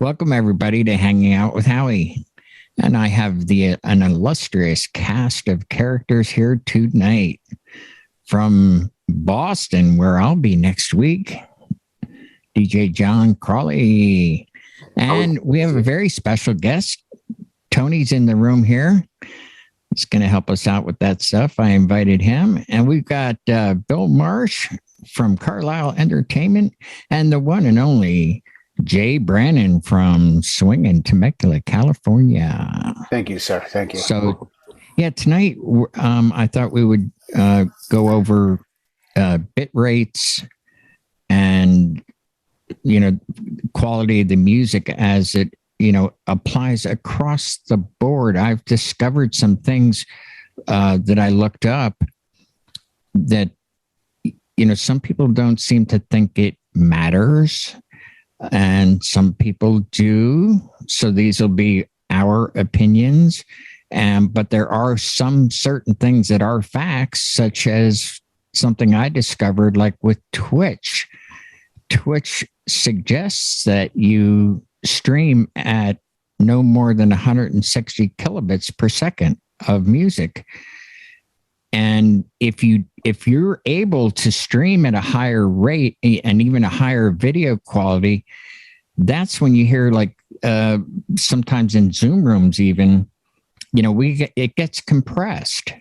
Welcome, everybody, to Hanging Out with Howie. And I have an illustrious cast of characters here tonight. From Boston, where I'll be next week, DJ John Crawley. And we have a very special guest. Tony's in the room here. He's going to help us out with that stuff. I invited him. And we've got Bill Marsh from Carlisle Entertainment and the one and only Jay Brannon from Swingin' Temecula, California. Thank you, sir. Thank you. So, yeah, tonight I thought we would go over bit rates and, quality of the music as it, applies across the board. I've discovered some things that I looked up that, some people don't seem to think it matters. And some people do. So these will be our opinions. But there are some certain things that are facts, such as something I discovered, like with Twitch. Twitch suggests that you stream at no more than 160 kilobits per second of music. And if you're able to stream at a higher rate and even a higher video quality, that's when you hear, like, sometimes in Zoom rooms even, it gets compressed.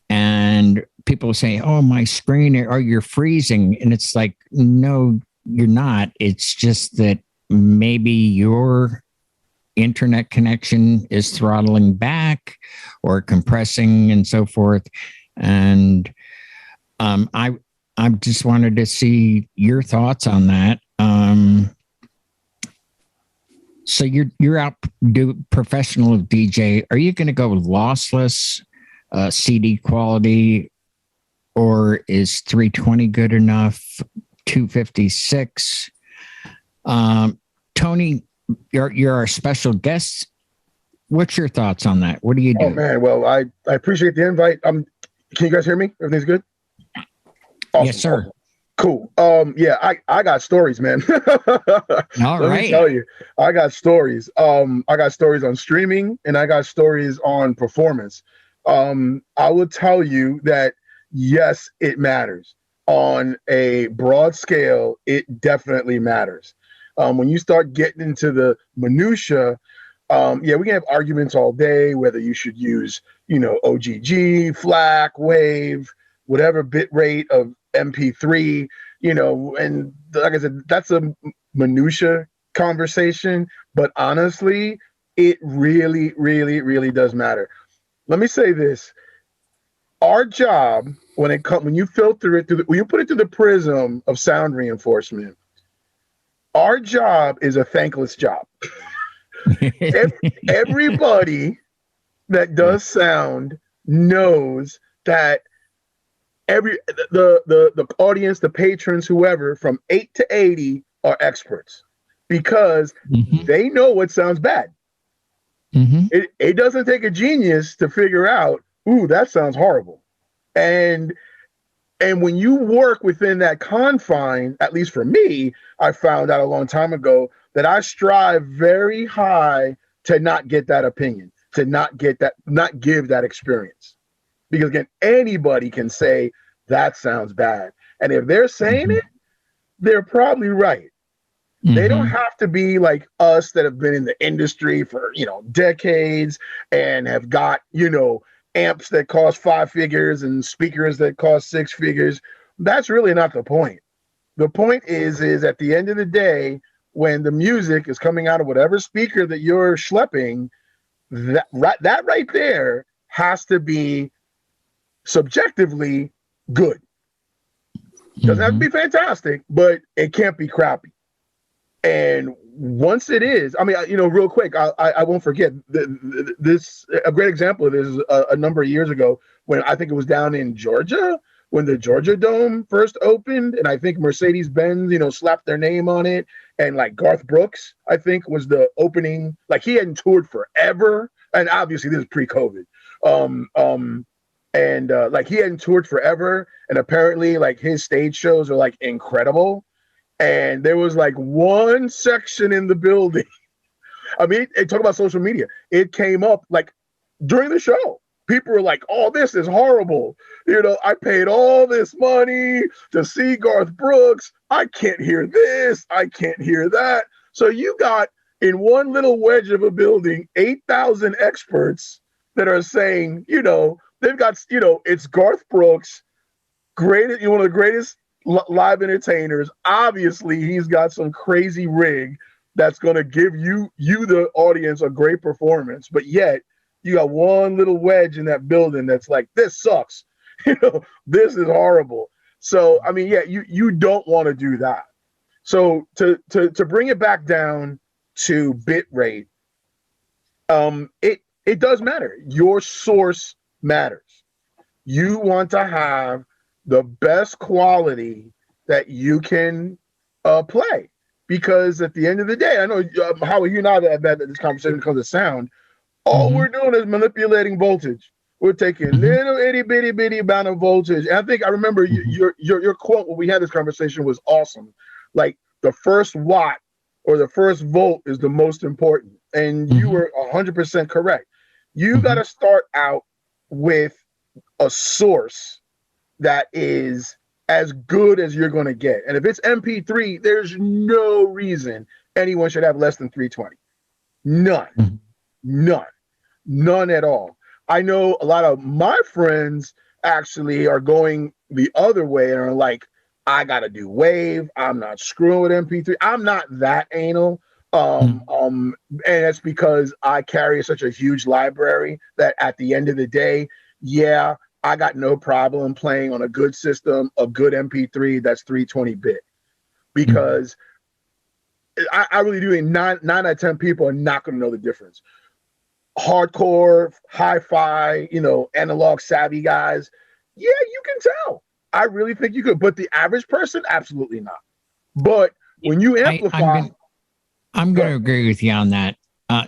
And people say, "Oh, my screen, or you're freezing." And it's like, no, you're not. It's just that maybe your internet connection is throttling back or compressing and so forth. And I just wanted to see your thoughts on that. So you're out professional DJ. Are you going to go lossless CD quality, or is 320 good enough? 256. Tony, you're our special guest. What's your thoughts on that? What do you do? Oh man, well, I appreciate the invite. Can you guys hear me? Everything's good? Awesome. Yes, sir. Awesome. Cool. Yeah, I got stories, man. All Let right. me tell you, I got stories. I got stories on streaming and I got stories on performance. I will tell you that yes, it matters. On a broad scale, it definitely matters. When you start getting into the minutia, we can have arguments all day whether you should use, OGG, FLAC, WAVE, whatever bit rate of MP3, and like I said, that's a minutia conversation. But honestly, it really, really, really does matter. Let me say this. Our job, when you filter it when you put it through the prism of sound reinforcement, our job is a thankless job. Everybody that does sound knows that the audience, the patrons, whoever, from 8 to 80 are experts because they know what sounds bad. It doesn't take a genius to figure out, ooh, that sounds horrible. And when you work within that confine, at least for me, I found out a long time ago that I strive very high to not get that opinion, to not give that experience. Because again, anybody can say that sounds bad. And if they're saying it, they're probably right. They don't have to be like us that have been in the industry for, decades and have got, amps that cost 5 figures and speakers that cost 6 figures. That's really not the point. The point is at the end of the day, when the music is coming out of whatever speaker that you're schlepping, that right there has to be subjectively good. Doesn't have to be fantastic, but it can't be crappy. And once it is, real quick, I won't forget this. A great example of this is a number of years ago when I think it was down in Georgia when the Georgia Dome first opened, and I think Mercedes-Benz, slapped their name on it, and like Garth Brooks, I think, was the opening. Like he hadn't toured forever, and obviously this is pre-COVID. Like he hadn't toured forever, and apparently like his stage shows are like incredible. And there was like one section in the building. I mean, talk about social media. It came up like during the show. People were like, "Oh, this is horrible. You know, I paid all this money to see Garth Brooks. I can't hear this. I can't hear that." So you got in one little wedge of a building, 8,000 experts that are saying, you know, they've got, you know, it's Garth Brooks, great, one of the greatest live entertainers. Obviously, he's got some crazy rig that's going to give you, the audience, a great performance. But yet, you got one little wedge in that building that's like, this sucks. You know, this is horrible. So, I mean, yeah, you don't want to do that. So to bring it back down to bit rate, it does matter. Your source matters. You want to have the best quality that you can play, because at the end of the day, I know Howie, you and I have had this conversation when it comes to sound. All we're doing is manipulating voltage. We're taking little itty bitty amount of voltage. And I think I remember your quote when we had this conversation was awesome. Like, the first watt or the first volt is the most important. And you were 100% correct. You got to start out with a source that is as good as you're going to get. And if it's MP3, there's no reason anyone should have less than 320. None at all. I know a lot of my friends actually are going the other way and are like, I got to do wave. I'm not screwing with MP3. I'm not that anal. And that's because I carry such a huge library that at the end of the day, yeah, I got no problem playing on a good system, a good MP3 that's 320 bit, because I really do. 9 out of 10 people are not going to know the difference. Hardcore, hi-fi, you know, analog savvy guys, yeah, you can tell. I really think you could, but the average person, absolutely not. But when you amplify, I'm going to agree with you on that.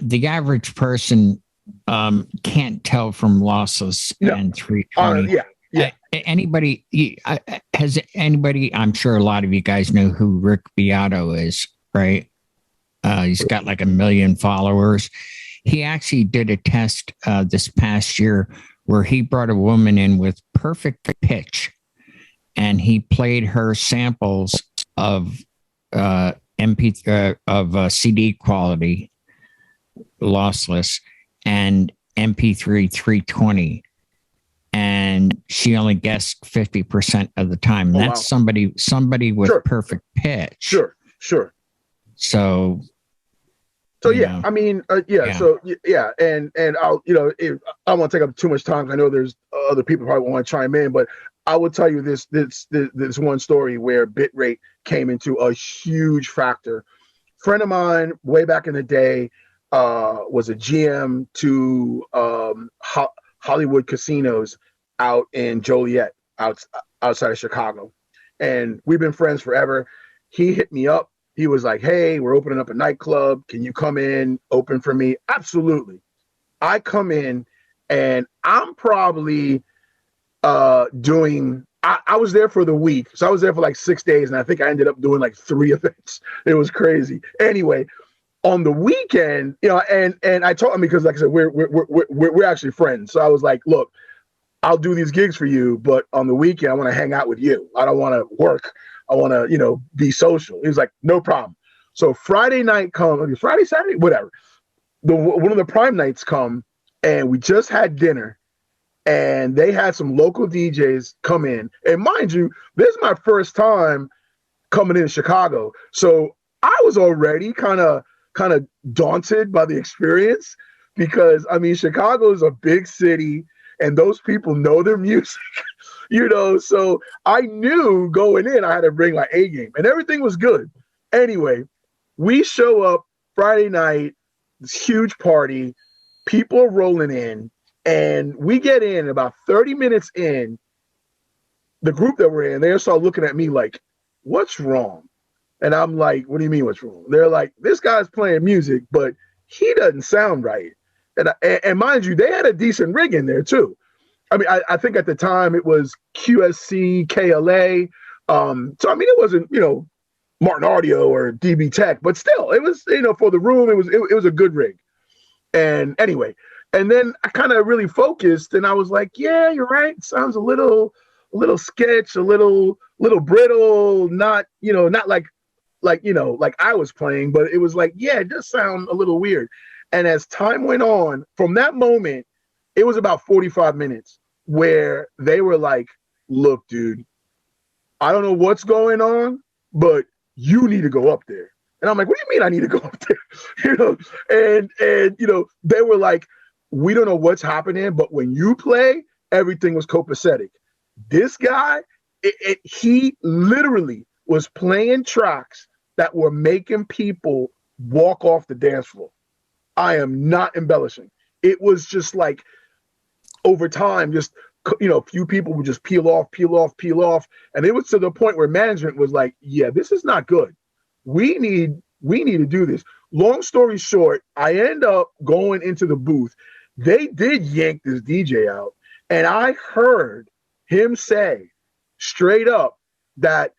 The average person can't tell from lossless and 320. Anybody has anybody? I'm sure a lot of you guys know who Rick Beato is, right? He's got like 1 million followers. He actually did a test this past year where he brought a woman in with perfect pitch, and he played her samples of CD quality, lossless, and MP3 320, and she only guessed 50% of the time. That's somebody with perfect pitch. Sure. So yeah, I mean, So yeah, and I'll, you know, I don't want to take up too much time. I know there's other people probably want to chime in, but I will tell you this one story where bitrate came into a huge factor. Friend of mine way back in the day was a GM to Hollywood casinos out in Joliet, outside of Chicago, and we've been friends forever. He hit me up. He was like, "Hey, we're opening up a nightclub. Can you come in, open for me?" Absolutely. I come in, and I'm probably doing, I was there for the week. So I was there for like 6 days, and I think I ended up doing like 3 events. It was crazy. Anyway, on the weekend, you know, and I told him, because like I said, we're actually friends. So I was like, "Look, I'll do these gigs for you, but on the weekend, I want to hang out with you. I don't want to work. I want to, you know, be social." He was like, "No problem." So Friday night comes, Friday, Saturday, whatever. One of the prime nights come, and we just had dinner, and they had some local DJs come in. And mind you, this is my first time coming into Chicago. So I was already kind of daunted by the experience, because I mean, Chicago is a big city and those people know their music. You know, so I knew going in, I had to bring my A game, and everything was good. Anyway, we show up Friday night, this huge party, people are rolling in, and we get in about 30 minutes in. The group that we're in, they start looking at me like, "What's wrong?" And I'm like, "What do you mean, what's wrong?" They're like, "This guy's playing music, but he doesn't sound right." And mind you, they had a decent rig in there too. I mean, I think at the time it was QSC, KLA. So, I mean, it wasn't, you know, Martin Audio or DB Tech, but still, it was, for the room, it was a good rig. And anyway, and then I kind of really focused, and I was like, yeah, you're right. It sounds a little sketch, a little brittle, not like I was playing, but it was like, yeah, it does sound a little weird. And as time went on, from that moment, it was about 45 minutes where they were like, look, dude, I don't know what's going on, but you need to go up there. And I'm like, what do you mean I need to go up there? And they were like, we don't know what's happening, but when you play, everything was copacetic. This guy, he literally was playing tracks that were making people walk off the dance floor. I am not embellishing. It was just like, over time, just, a few people would just peel off. And it was to the point where management was like, yeah, this is not good. We need to do this. Long story short, I end up going into the booth. They did yank this DJ out. And I heard him say straight up that,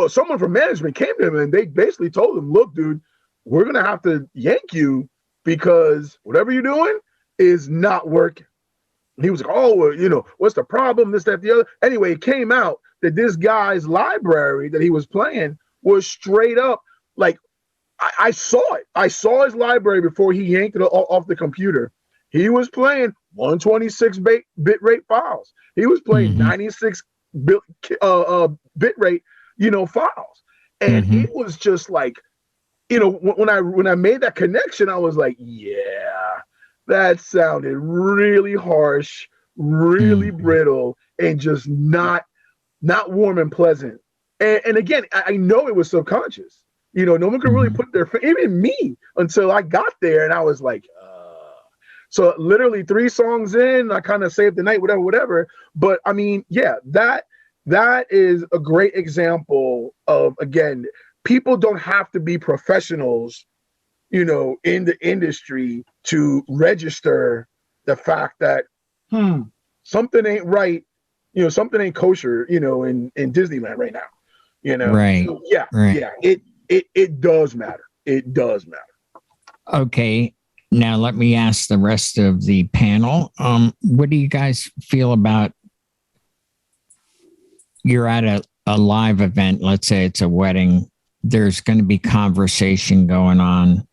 someone from management came to him and they basically told him, look, dude, we're going to have to yank you because whatever you're doing is not working. And he was like, oh, well, what's the problem? This, that, the other. Anyway, it came out that this guy's library that he was playing was straight up like, I saw it. I saw his library before he yanked it off the computer. He was playing 126 bit rate files. He was playing 96 bit rate, files. And it was just like, when I made that connection, I was like, yeah, that sounded really harsh, really brittle, and just not warm and pleasant. And again, I know it was subconscious. No one could really put their, even me, until I got there, and I was like, So literally 3 songs in, I kind of saved the night, whatever. But I mean, yeah, that is a great example of, again, people don't have to be professionals, in the industry to register the fact that something ain't right, something ain't kosher, in Disneyland right now, Right. So, yeah. It does matter. It does matter. Okay. Now let me ask the rest of the panel. What do you guys feel about, you're at a live event, let's say it's a wedding, there's going to be conversation going on.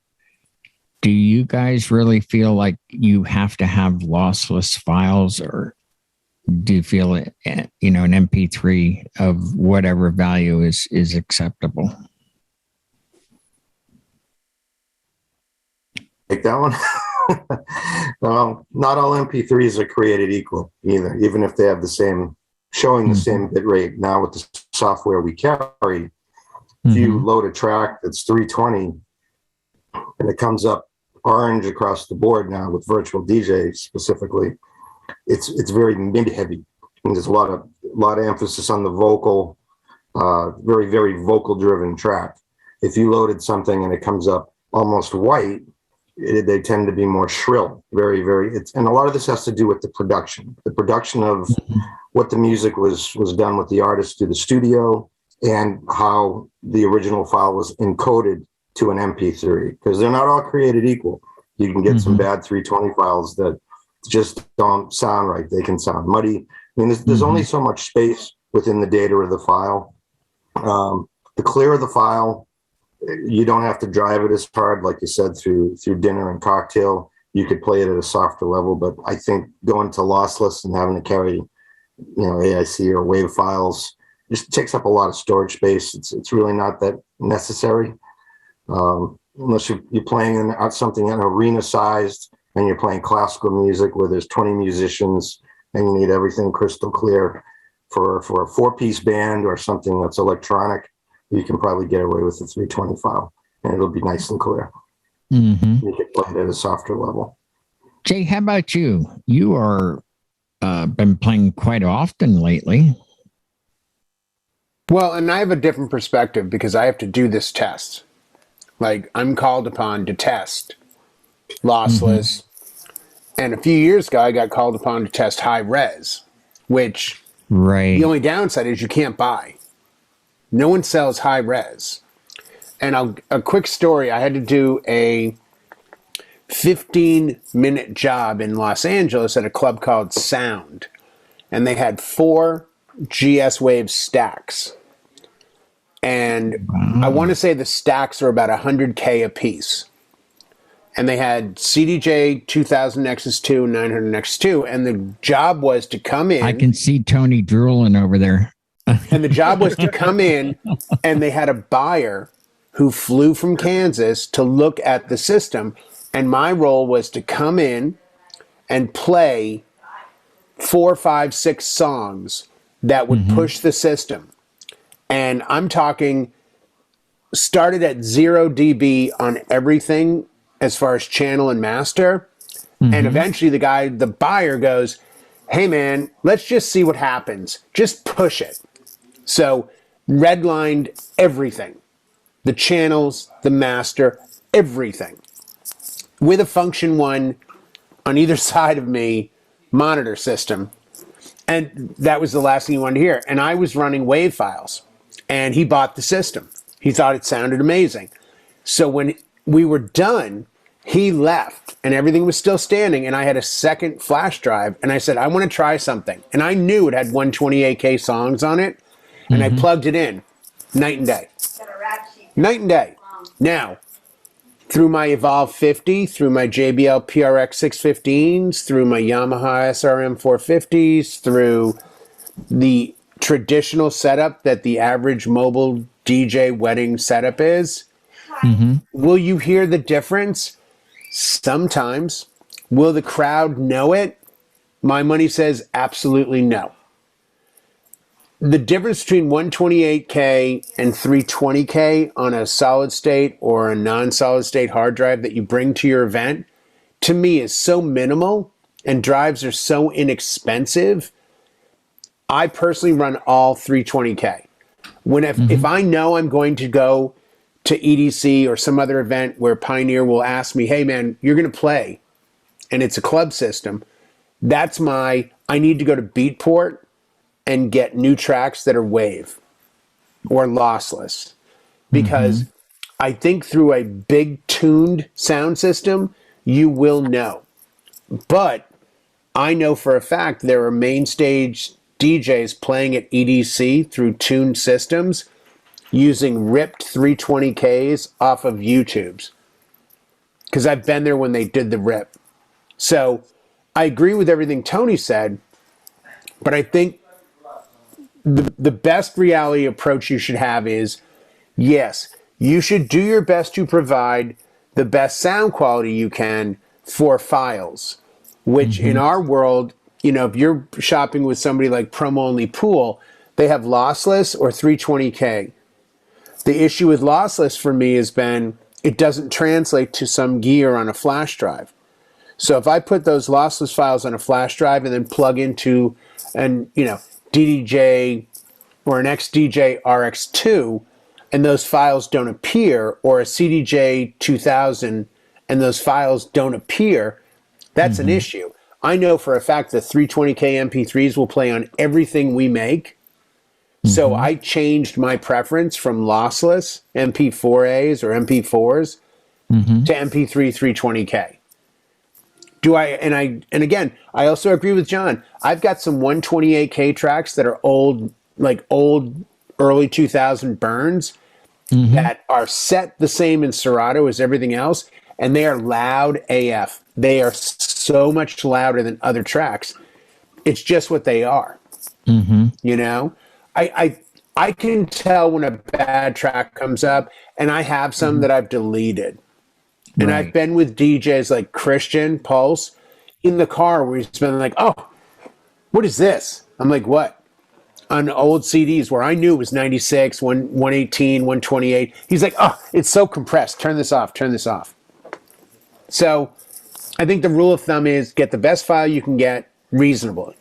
Do you guys really feel like you have to have lossless files, or do you feel it, an MP3 of whatever value is acceptable? Take that one. Well, not all MP3s are created equal either, even if they have the same, showing the same bit rate. Now with the software we carry, if you load a track that's 320 and it comes up orange across the board now with virtual DJ specifically, it's very mid heavy. And there's a lot of emphasis on the vocal, very, very vocal driven track. If you loaded something and it comes up almost white, they tend to be more shrill, very, very. And a lot of this has to do with the production of what the music was done with the artist through the studio, and how the original file was encoded to an MP3, because they're not all created equal. You can get some bad 320 files that just don't sound right. They can sound muddy. I mean, there's only so much space within the data of the file. The clearer the file, you don't have to drive it as hard, like you said, through dinner and cocktail. You could play it at a softer level, but I think going to lossless and having to carry, AIC or WAV files just takes up a lot of storage space. It's really not that necessary, unless you're playing in something an arena sized and you're playing classical music where there's 20 musicians and you need everything crystal clear. For a 4-piece band or something that's electronic, you can probably get away with a 320 file and it'll be nice and clear. You can play it at a softer level. Jay, how about you? You are been playing quite often lately. Well, and I have a different perspective because I have to do this test. Like, I'm called upon to test lossless. And a few years ago, I got called upon to test high res, which the only downside is you can't buy. No one sells high res. And a quick story, I had to do a 15-minute job in Los Angeles at a club called Sound. And they had 4 GS Wave stacks. And I want to say the stacks are about 100K a piece. And they had CDJ 2000 Nexus 2, 900 Nexus 2. And the job was to come in. I can see Tony drooling over there. And the job was to come in, and they had a buyer who flew from Kansas to look at the system. And my role was to come in and play 4, 5, 6 songs that would push the system. And I'm talking started at 0 dB on everything as far as channel and master. And eventually the buyer goes, hey man, let's just see what happens. Just push it. So redlined everything, the channels, the master, everything with a function 1 on either side of me monitor system. And that was the last thing he wanted to hear. And I was running wave files, and he bought the system. He thought it sounded amazing. So when we were done, he left and everything was still standing. And I had a second flash drive, and I said, I want to try something. And I knew it had 128K songs on it. And I plugged it in. Night and day. Night and day. Now, through my Evolve 50, through my JBL PRX 615s, through my Yamaha SRM 450s, through the traditional setup that the average mobile DJ wedding setup is, will you hear the difference? Sometimes. Will the crowd know it? My money says absolutely no. The difference between 128K and 320K on a solid state or a non-solid state hard drive that you bring to your event, to me, is so minimal, and drives are so inexpensive. I personally run all 320K. If I know I'm going to go to EDC or some other event where Pioneer will ask me, hey man, you're going to play, and it's a club system, I need to go to Beatport and get new tracks that are wave or lossless. Because I think through a big tuned sound system, you will know. But I know for a fact there are main stage DJs playing at EDC through tuned systems using ripped 320Ks off of YouTubes. Because I've been there when they did the rip. So I agree with everything Tony said, but I think the best reality approach you should have is, yes, you should do your best to provide the best sound quality you can for files, which in our world, if you're shopping with somebody like Promo Only Pool, they have lossless or 320K. The issue with lossless for me has been it doesn't translate to some gear on a flash drive. So if I put those lossless files on a flash drive and then plug into DDJ or an XDJ RX2 and those files don't appear, or a CDJ 2000 and those files don't appear, that's an issue. I know for a fact that 320K MP3s will play on everything we make. So I changed my preference from lossless MP4As or MP4s to MP3 320K. And again, I also agree with John. I've got some 128K tracks that are old early 2000 burns that are set the same in Serato as everything else, and they are loud AF. They are so much louder than other tracks. It's just what they are. I can tell when a bad track comes up, and I have some that I've deleted. And I've been with DJs like Christian Pulse in the car where he's been like, oh, what is this? I'm like, what? On old CDs where I knew it was 96, 118, 128. He's like, oh, it's so compressed. Turn this off. So I think the rule of thumb is get the best file you can get reasonably.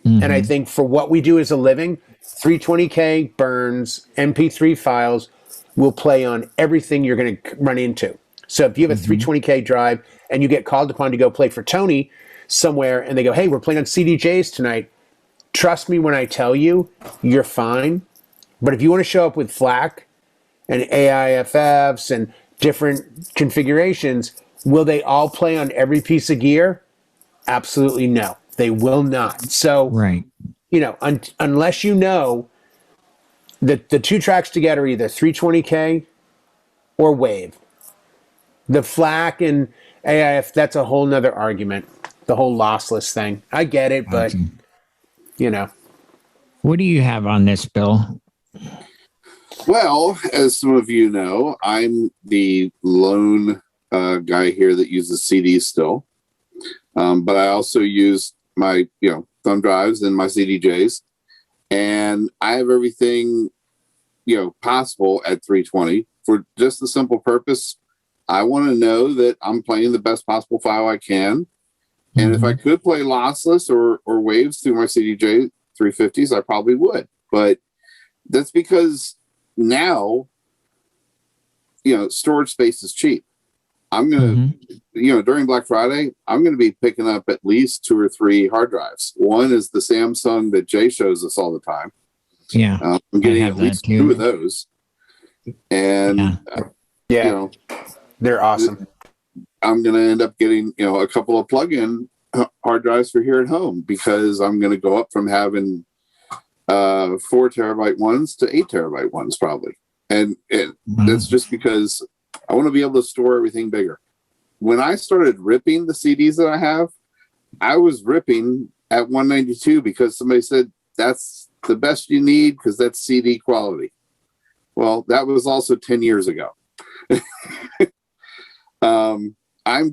And I think for what we do as a living, 320K burns, MP3 files will play on everything you're going to run into. So if you have a 320K drive and you get called upon to go play for Tony somewhere and they go, hey, we're playing on CDJs tonight. Trust me when I tell you, you're fine. But if you want to show up with FLAC and AIFFs and different configurations, will they all play on every piece of gear? Absolutely no. They will not. So, right. Unless you know that the two tracks together are either 320K or Wave. The FLAC and AIF, that's a whole nother argument. The whole lossless thing. I get it, but, What do you have on this, Bill? Well, as some of you know, I'm the lone guy here that uses CDs still. But I also use my, thumb drives and my CDJs. And I have everything, possible at 320 for just the simple purpose. I want to know that I'm playing the best possible file I can. And if I could play lossless or waves through my CDJ 350s, I probably would. But that's because now, storage space is cheap. I'm going to, during Black Friday, I'm going to be picking up at least 2 or 3 hard drives. One is the Samsung that Jay shows us all the time. Yeah. I'm getting at least 2 of those. And, they're awesome. I'm going to end up getting, a couple of plug-in hard drives for here at home because I'm going to go up from having 4 terabyte ones to 8 terabyte ones probably. And that's just because I want to be able to store everything bigger. When I started ripping the CDs that I have, I was ripping at 192 because somebody said that's the best you need because that's CD quality. Well, that was also 10 years ago. I'm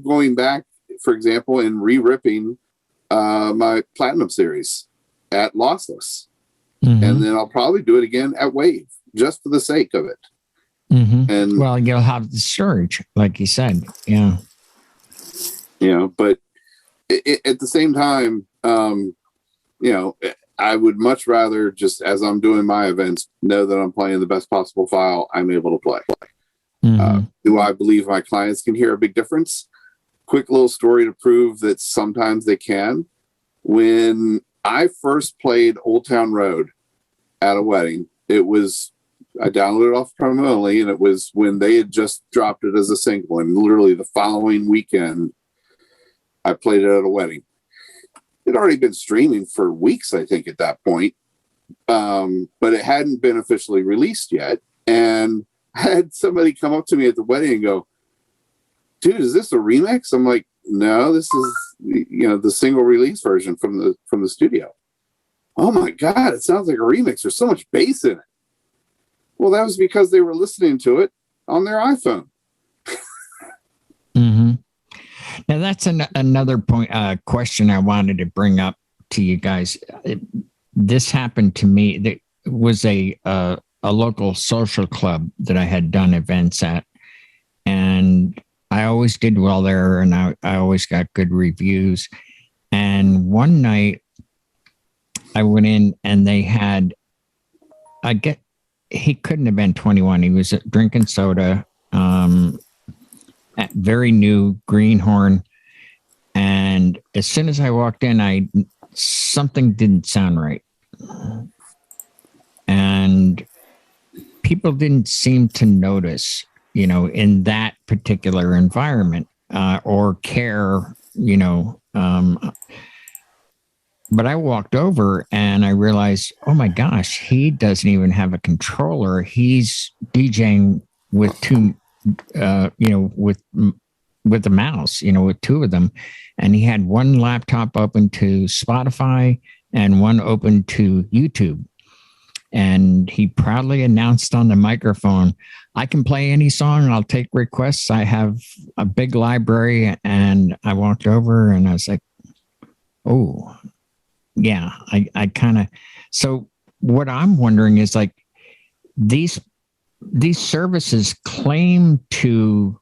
going back, for example, and re-ripping my Platinum series at lossless. And then I'll probably do it again at Wave just for the sake of it. And well, you'll have the storage, like you said. Yeah. But at the same time, I would much rather just as I'm doing my events, know that I'm playing the best possible file I'm able to play. Do I believe my clients can hear a big difference? Quick little story to prove that sometimes they can. When I first played Old Town Road at a wedding, I downloaded it off promo only, and it was when they had just dropped it as a single. And literally the following weekend, I played it at a wedding. It had already been streaming for weeks, I think, at that point. But it hadn't been officially released yet. And I had somebody come up to me at the wedding and go, "Dude, is this a remix?" I'm like, "No, this is the single release version from the studio." "Oh my God, it sounds like a remix. There's so much bass in it." Well, that was because they were listening to it on their iPhone. Now, that's another point, question I wanted to bring up to you guys. This happened to me. There was a local social club that I had done events at, and I always did well there, and I always got good reviews. And one night I went in and they had, he couldn't have been 21. He was drinking soda, very new greenhorn. And as soon as I walked in, something didn't sound right. And people didn't seem to notice, in that particular environment, or care, but I walked over and I realized, oh my gosh, he doesn't even have a controller. He's DJing with two, with the mouse, with 2 of them. And he had one laptop open to Spotify and one open to YouTube. And he proudly announced on the microphone, "I can play any song. I'll take requests. I have a big library." And I walked over and I was like, oh, yeah, I kind of, so what I'm wondering is like these services claim to,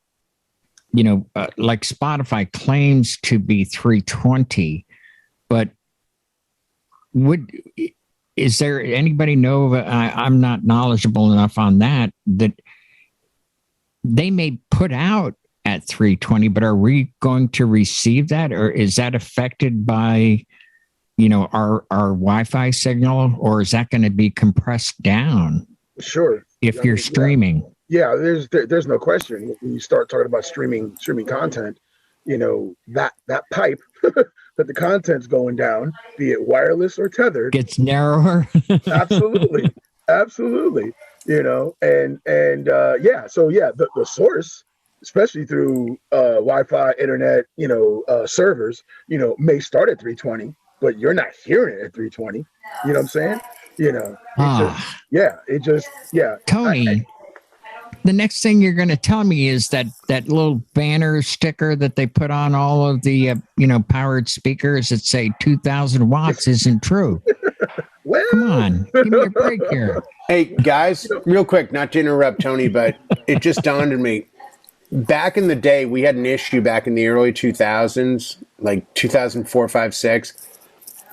like Spotify claims to be 320, but is there anybody know? I'm not knowledgeable enough on that they may put out at 320, but are we going to receive that, or is that affected by, our Wi-Fi signal, or is that going to be compressed down Sure. if you're streaming. Yeah, there's no question. When you start talking about streaming content, that pipe that the content's going down, be it wireless or tethered, gets narrower. Absolutely. The source, especially through Wi-Fi, internet, servers, may start at 320, but you're not hearing it at 320. You know what I'm saying? Tony, the next thing you're going to tell me is that little banner sticker that they put on all of the powered speakers that say 2,000 watts isn't true. Well, come on, give me a break here. Hey guys, real quick, not to interrupt Tony, but it just dawned on me. Back in the day, we had an issue back in the early 2000s, like 2004, 5, 6,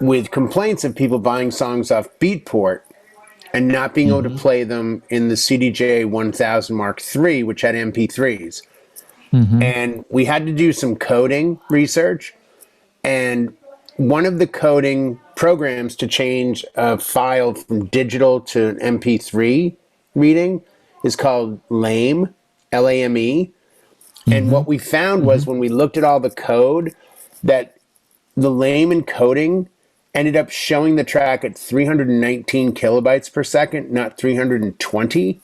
with complaints of people buying songs off Beatport and not being able to play them in the CDJ 1000 Mark III, which had MP3s. And we had to do some coding research. And one of the coding programs to change a file from digital to an MP3 reading is called LAME, L-A-M-E. And what we found was when we looked at all the code, that the LAME encoding ended up showing the track at 319 kilobytes per second, not 320.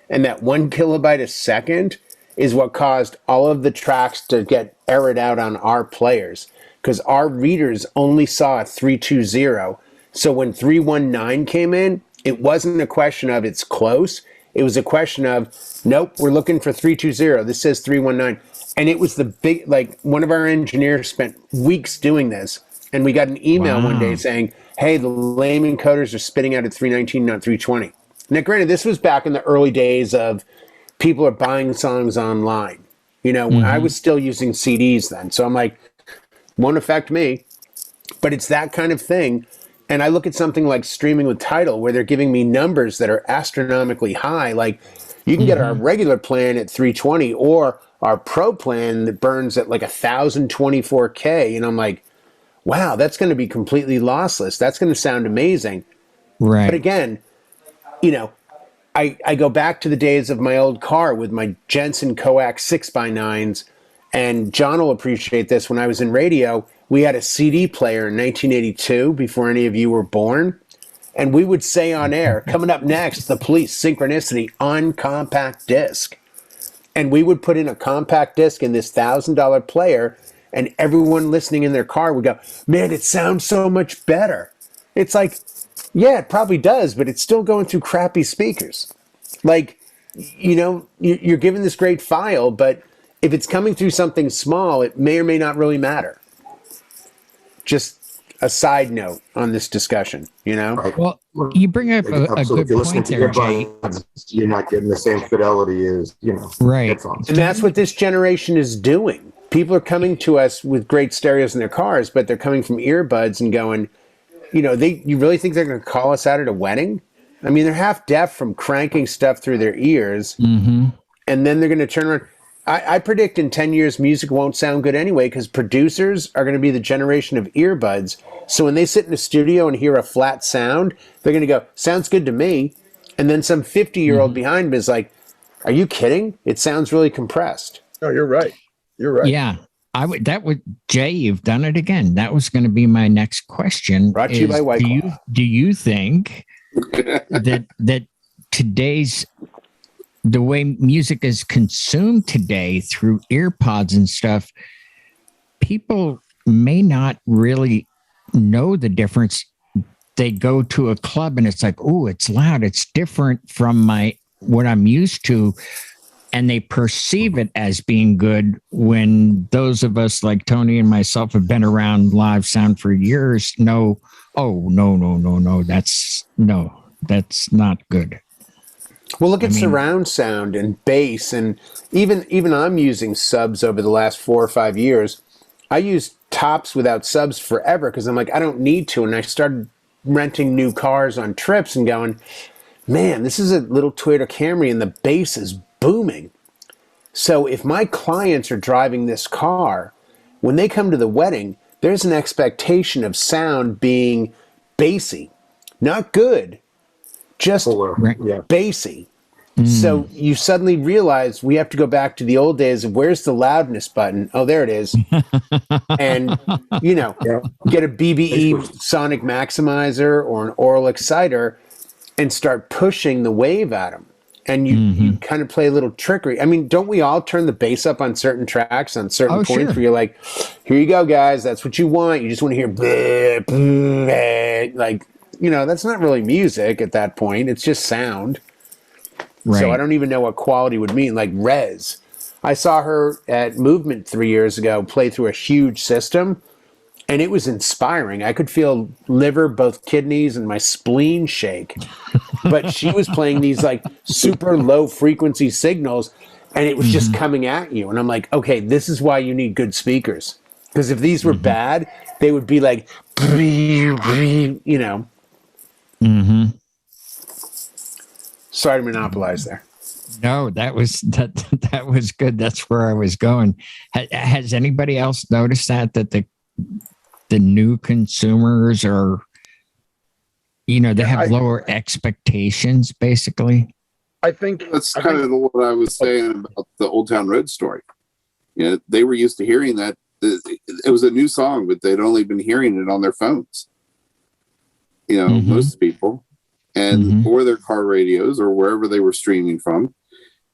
And that 1 kilobyte a second is what caused all of the tracks to get errored out on our players, because our readers only saw a 320. So when 319 came in, it wasn't a question of it's close. It was a question of, nope, we're looking for 320. This says 319. And it was the big, one of our engineers spent weeks doing this. And we got an email one day saying, hey, the LAME encoders are spitting out at 319, not 320. Now, granted, this was back in the early days of people are buying songs online. When I was still using CDs then. So I'm like, won't affect me. But it's that kind of thing. And I look at something like streaming with Tidal, where they're giving me numbers that are astronomically high. Like, you can get our regular plan at 320 or our pro plan that burns at like 1024K. And I'm like, wow, that's going to be completely lossless. That's going to sound amazing. Right. But again, I go back to the days of my old car with my Jensen Coax 6x9s, and John will appreciate this. When I was in radio, we had a CD player in 1982, before any of you were born, and we would say on air, coming up next, The Police, Synchronicity on compact disc. And we would put in a compact disc in this $1,000 player, and everyone listening in their car would go, man, it sounds so much better. It's like, yeah, it probably does, but it's still going through crappy speakers. Like, you're given this great file, but if it's coming through something small, it may or may not really matter. Just a side note on this discussion, Right. Well, you bring up a good if you're listening point to there, Jay. earbuds, you're not getting the same fidelity as, Right. headphones. And that's what this generation is doing. People are coming to us with great stereos in their cars, but they're coming from earbuds and going, you really think they're going to call us out at a wedding? I mean, they're half deaf from cranking stuff through their ears. And then they're going to turn around. I predict in 10 years, music won't sound good anyway, because producers are going to be the generation of earbuds. So when they sit in a studio and hear a flat sound, they're going to go, sounds good to me. And then some 50-year-old behind me is like, are you kidding? It sounds really compressed. No, you're right. You're right. Yeah. Jay, you've done it again. That was going to be my next question. Brought to you by White Claw. Do you think that the way music is consumed today through earpods and stuff, people may not really know the difference. They go to a club and it's like, oh, it's loud. It's different from what I'm used to. And they perceive it as being good, when those of us like Tony and myself have been around live sound for years know, oh, no, that's not good. Well, look at surround sound and bass, and even I'm using subs over the last 4 or 5 years. I used tops without subs forever because I'm like, I don't need to. And I started renting new cars on trips and going, man, this is a little Toyota Camry and the bass is booming. So if my clients are driving this car, when they come to the wedding, there's an expectation of sound being bassy. Not good, just Yeah. bassy. So you suddenly realize we have to go back to the old days of where's the loudness button? Oh, there it is. And, get a BBE sonic maximizer or an aural exciter and start pushing the wave at them. And you kind of play a little trickery. I mean, don't we all turn the bass up on certain tracks, on certain points where you're like, here you go, guys. That's what you want. You just want to hear bleh, bleh. Like, that's not really music at that point. It's just sound. Right. So I don't even know what quality would mean. Like Rez. I saw her at Movement 3 years ago play through a huge system, and it was inspiring. I could feel liver, both kidneys, and my spleen shake. But she was playing these like super low frequency signals, and it was just coming at you. And I'm like, okay, this is why you need good speakers. Because if these were bad, they would be like, Sorry to monopolize there. No, that was good. That's where I was going. Has anybody else noticed that the new consumers are, they have lower expectations, basically? I think that's kind of what I was saying about the Old Town Road story. They were used to hearing that. It was a new song, but they'd only been hearing it on their phones. Most people. And or their car radios or wherever they were streaming from.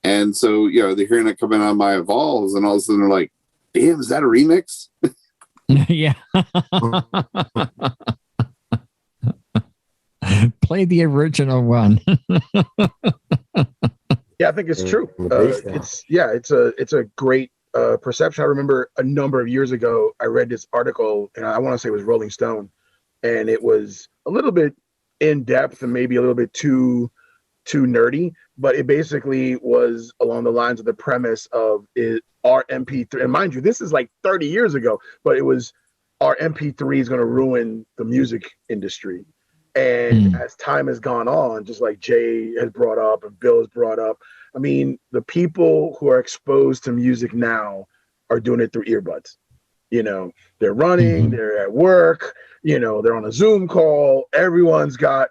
And so, they're hearing it coming on my Evolves, and all of a sudden they're like, damn, is that a remix? Yeah. Play the original one. Yeah, I think it's true. It's a great perception. I remember a number of years ago, I read this article, and I want to say it was Rolling Stone, and it was a little bit in depth and maybe a little bit too nerdy, but it basically was along the lines of the premise of our MP3. And mind you, this is like 30 years ago, but it was our MP3 is going to ruin the music industry. And as time has gone on, just like Jay has brought up and Bill has brought up, I mean, the people who are exposed to music now are doing it through earbuds. They're running, they're at work, they're on a Zoom call. Everyone's got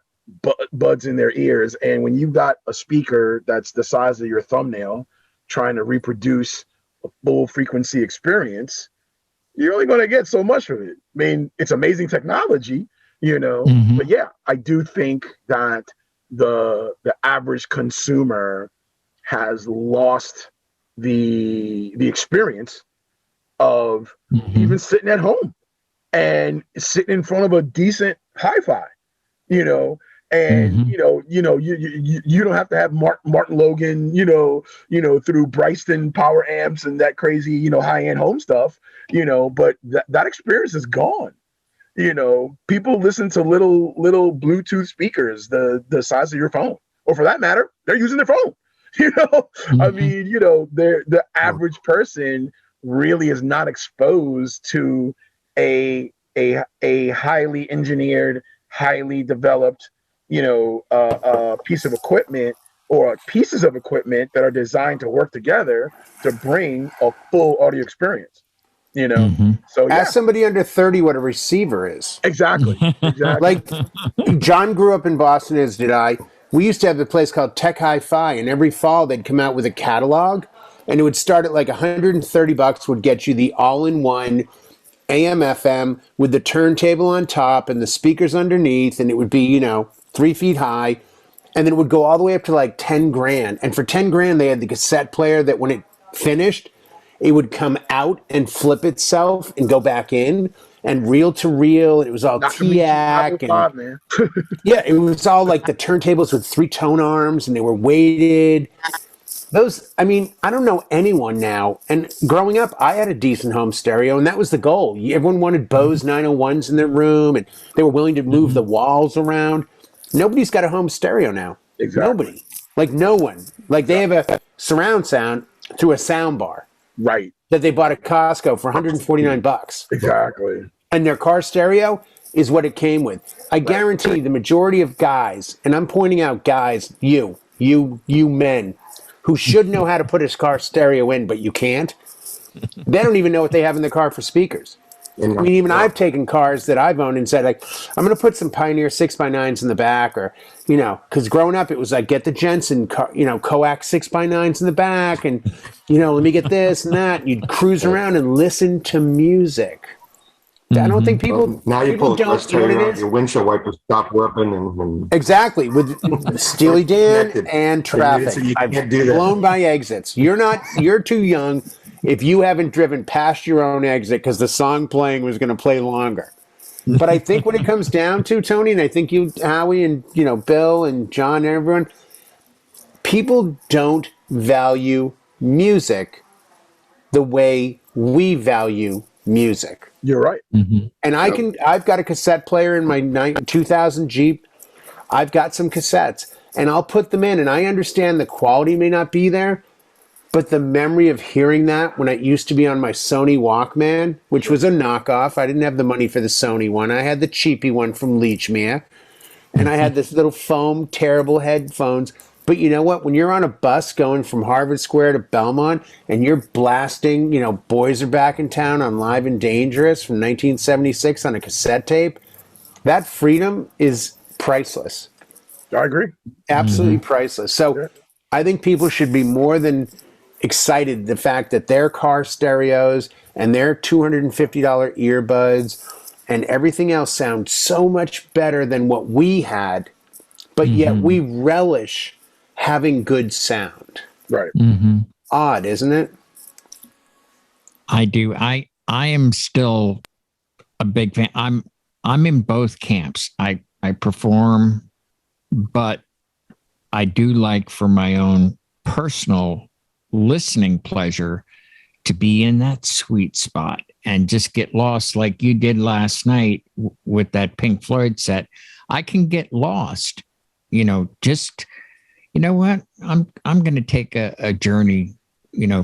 buds in their ears. And when you've got a speaker that's the size of your thumbnail trying to reproduce a full frequency experience, you're only going to get so much of it. I mean, it's amazing technology, but yeah, I do think that the average consumer has lost the experience of even sitting at home and sitting in front of a decent hi-fi, and you don't have to have Martin Logan, through Bryston power amps and that crazy, high-end home stuff, but that experience is gone. People listen to little Bluetooth speakers the size of your phone, or for that matter, they're using their phone. I mean, the average person really is not exposed to a highly engineered, highly developed, piece of equipment or pieces of equipment that are designed to work together to bring a full audio experience. So yeah. Ask somebody under 30 what a receiver is. Exactly. Like John grew up in Boston, as did I. We used to have a place called Tech Hi-Fi, and every fall they'd come out with a catalog, and it would start at like $130, would get you the all-in-one AM FM with the turntable on top and the speakers underneath, and it would be 3 feet high, and then it would go all the way up to like 10 grand. And for 10 grand, they had the cassette player that when it finished, it would come out and flip itself and go back in, and reel to reel, and it was all TIAC. Yeah, it was all like the turntables with 3 tone arms, and they were weighted. Those, I mean, I don't know anyone now. And growing up, I had a decent home stereo, and that was the goal. Everyone wanted Bose 901s in their room, and they were willing to move the walls around. Nobody's got a home stereo now. Exactly. Nobody. Like, no one. Like, they have a surround sound through a sound bar. Right. That they bought at Costco for $149. Exactly. And their car stereo is what it came with. I guarantee the majority of guys, and I'm pointing out guys, you men, who should know how to put his car stereo in, but you can't. They don't even know what they have in their car for speakers. And, I mean, even I've taken cars that I've owned and said, like, I'm going to put some Pioneer 6x9s in the back, or, you know, because growing up, it was like, get the Jensen, coax 6x9s in the back, and, you know, let me get this and that. And you'd cruise around and listen to music. I don't think people now you pull don't the know what it is. your windshield wipers stop working, and Exactly, with Steely Dan and traffic. So you I've can't do that. blown by exits. You're too young if you haven't driven past your own exit because the song playing was going to play longer. But I think what it comes down to, Tony, and I think you, Howie, and Bill and John and everyone, people don't value music the way we value music. You're right. Mm-hmm. And I've got a cassette player in my 2000 Jeep. I've got some cassettes, and I'll put them in, and I understand the quality may not be there, but the memory of hearing that when it used to be on my Sony Walkman, which was a knockoff. I didn't have the money for the Sony one. I had the cheapy one from Leechmere, and I had this little foam, terrible headphones. But you know what? When you're on a bus going from Harvard Square to Belmont and you're blasting, Boys Are Back in Town on Live and Dangerous from 1976 on a cassette tape, that freedom is priceless. I agree. Absolutely priceless. So I think people should be more than excited the fact that their car stereos and their $250 earbuds and everything else sound so much better than what we had, but yet we relish having good sound. Right. Mm-hmm. Odd, isn't it? I do. I am still a big fan. I'm in both camps. I perform, but I do like, for my own personal listening pleasure, to be in that sweet spot and just get lost like you did last night with that Pink Floyd set. I can get lost, just, you know what? I'm going to take a journey,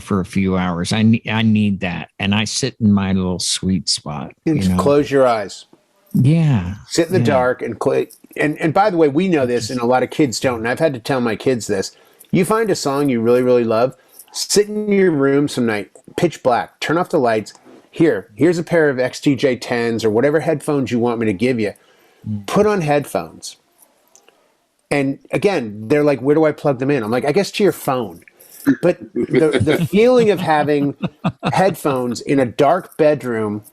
for a few hours. I need that. And I sit in my little sweet spot. Just close your eyes. Yeah. Sit in the dark and and by the way, we know this and a lot of kids don't. And I've had to tell my kids this. You find a song you really, really love, sit in your room some night, pitch black, turn off the lights. Here's a pair of XTJ 10s or whatever headphones you want me to give you. Put on headphones. And again, they're like, where do I plug them in? I'm like, I guess to your phone. But the feeling of having headphones in a dark bedroom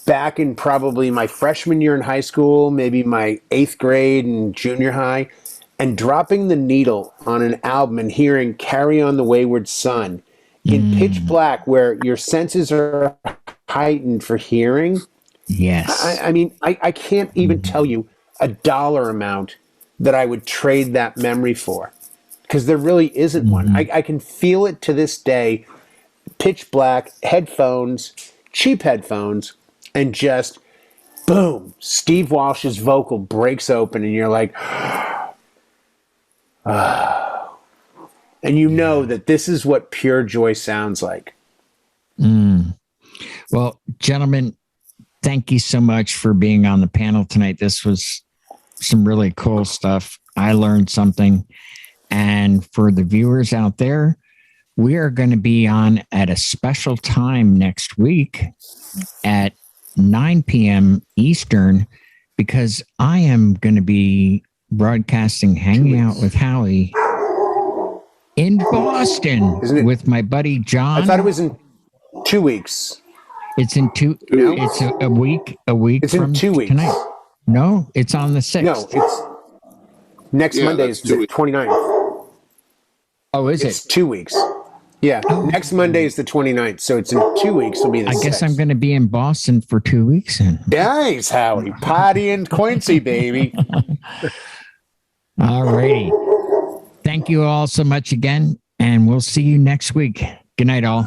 back in probably my freshman year in high school, maybe my 8th grade and junior high, and dropping the needle on an album and hearing Carry On the Wayward Son in pitch black where your senses are heightened for hearing. Yes. I mean, I can't even tell you a dollar amount that I would trade that memory for, because there really isn't one. I can feel it to this day. Pitch black, headphones, cheap headphones, and just boom, Steve Walsh's vocal breaks open and you're like, and you know that this is what pure joy sounds like. Well, gentlemen, thank you so much for being on the panel tonight. This was some really cool stuff. I learned something. And for the viewers out there, we are going to be on at a special time next week at 9 p.m. Eastern, because I am going to be broadcasting Hanging Out with Howie in Boston with my buddy John. I thought it was in 2 weeks. It's in it's a week. It's from in 2 weeks. Tonight. No, it's on the 6th. No, it's next Monday is the 29th. Oh, is It's it? 2 weeks. Yeah, next Monday is the 29th, so it's in 2 weeks. It'll be the 6th. I guess I'm going to be in Boston for 2 weeks then. Nice, Howie. Potty and Quincy, baby. All righty. Thank you all so much again, and we'll see you next week. Good night, all.